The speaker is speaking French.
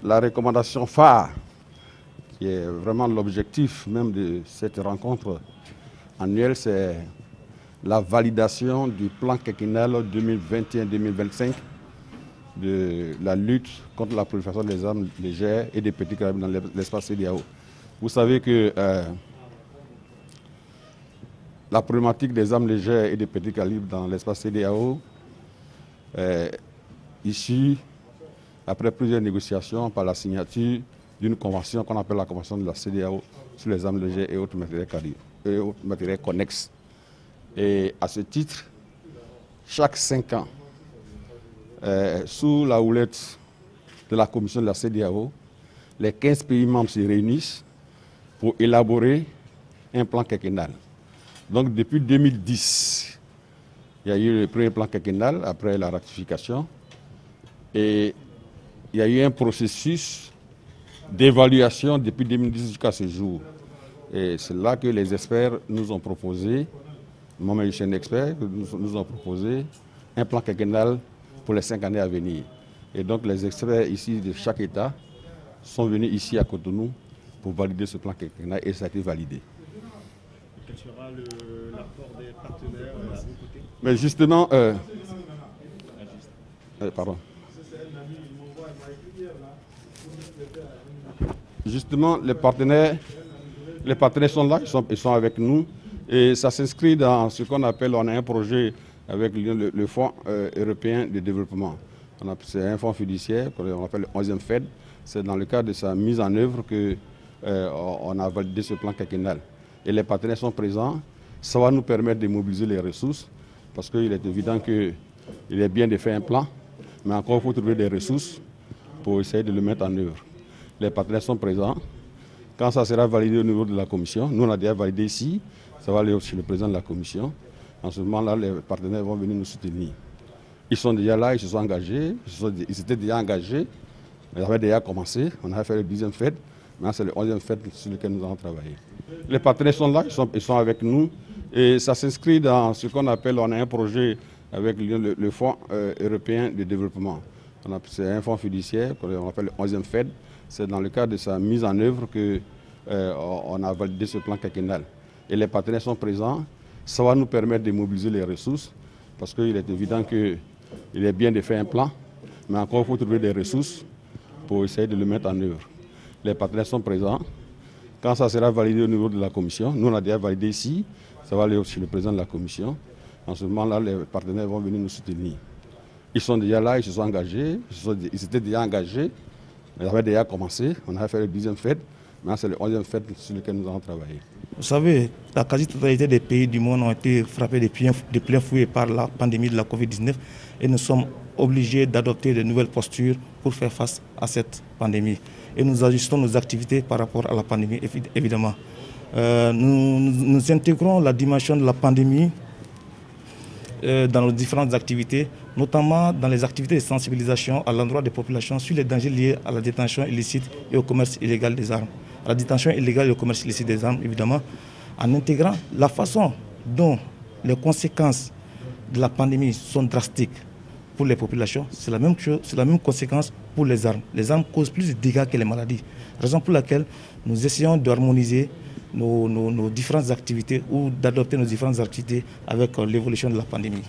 La recommandation phare, qui est vraiment l'objectif même de cette rencontre annuelle, c'est la validation du plan quinquennal 2021-2025 de la lutte contre la prolifération des armes légères et des petits calibres dans l'espace CEDEAO. Vous savez que la problématique des armes légères et des petits calibres dans l'espace CEDEAO est issue, après plusieurs négociations, par la signature d'une convention qu'on appelle la convention de la CEDEAO sur les armes légères et autres matériels connexes. Et à ce titre, chaque 5 ans, sous la houlette de la commission de la CEDEAO, les 15 pays membres se réunissent pour élaborer un plan quinquennal. Donc depuis 2010, il y a eu le premier plan quinquennal après la ratification et il y a eu un processus d'évaluation depuis 2010 jusqu'à ce jour. Et c'est là que les experts nous ont proposé, moi-même je suis un expert, nous ont proposé un plan quinquennal pour les 5 années à venir. Et donc les experts ici de chaque État sont venus ici à Cotonou pour valider ce plan quinquennal et ça a été validé. Quel sera l'apport des partenaires à vos côtés? Mais justement, pardon. Justement, les partenaires sont là, ils sont avec nous et ça s'inscrit dans ce qu'on appelle, on a un projet avec le Fonds européen de développement. C'est un fonds fiduciaire qu'on appelle le 11e FED. C'est dans le cadre de sa mise en œuvre qu'on a validé ce plan quinquennal. Et les partenaires sont présents. Ça va nous permettre de mobiliser les ressources parce qu'il est évident qu'il est bien de faire un plan, mais encore il faut trouver des ressources pour essayer de le mettre en œuvre. Les partenaires sont présents. Quand ça sera validé au niveau de la commission, nous on a déjà validé ici, ça va aller chez le président de la commission. En ce moment-là, les partenaires vont venir nous soutenir. Ils sont déjà là, ils se sont engagés, ils étaient déjà engagés, ils avaient déjà commencé, on a fait le 10e FED, maintenant c'est le 11e FED sur lequel nous allons travailler. Les partenaires sont là, ils sont avec nous et ça s'inscrit dans ce qu'on appelle, on a un projet avec le Fonds européen de développement. C'est un fonds fiduciaire qu'on appelle le 11e FED. C'est dans le cadre de sa mise en œuvre qu'on a validé ce plan quinquennal. Et les partenaires sont présents. Ça va nous permettre de mobiliser les ressources parce qu'il est évident qu'il est bien de faire un plan, mais encore il faut trouver des ressources pour essayer de le mettre en œuvre. Les partenaires sont présents. Quand ça sera validé au niveau de la commission, nous on a déjà validé ici, ça va aller chez le président de la commission. En ce moment-là, les partenaires vont venir nous soutenir. Ils sont déjà là, ils se sont engagés, ils étaient déjà engagés, ils avaient déjà commencé, on a fait le 10e FED, maintenant c'est le 11e FED sur lequel nous allons travailler. Vous savez, la quasi-totalité des pays du monde ont été frappés de plein fouet par la pandémie de la Covid-19 et nous sommes obligés d'adopter de nouvelles postures pour faire face à cette pandémie. Et nous ajustons nos activités par rapport à la pandémie, évidemment. Nous intégrons la dimension de la pandémie dans nos différentes activités, notamment dans les activités de sensibilisation à l'endroit des populations sur les dangers liés à la détention illicite et au commerce illégal des armes. La détention illégale et le commerce illicite des armes, évidemment, en intégrant la façon dont les conséquences de la pandémie sont drastiques pour les populations. C'est la même chose, c'est la même conséquence pour les armes. Les armes causent plus de dégâts que les maladies. Raison pour laquelle nous essayons d'harmoniser nos différentes activités ou d'adopter nos différentes activités avec l'évolution de la pandémie.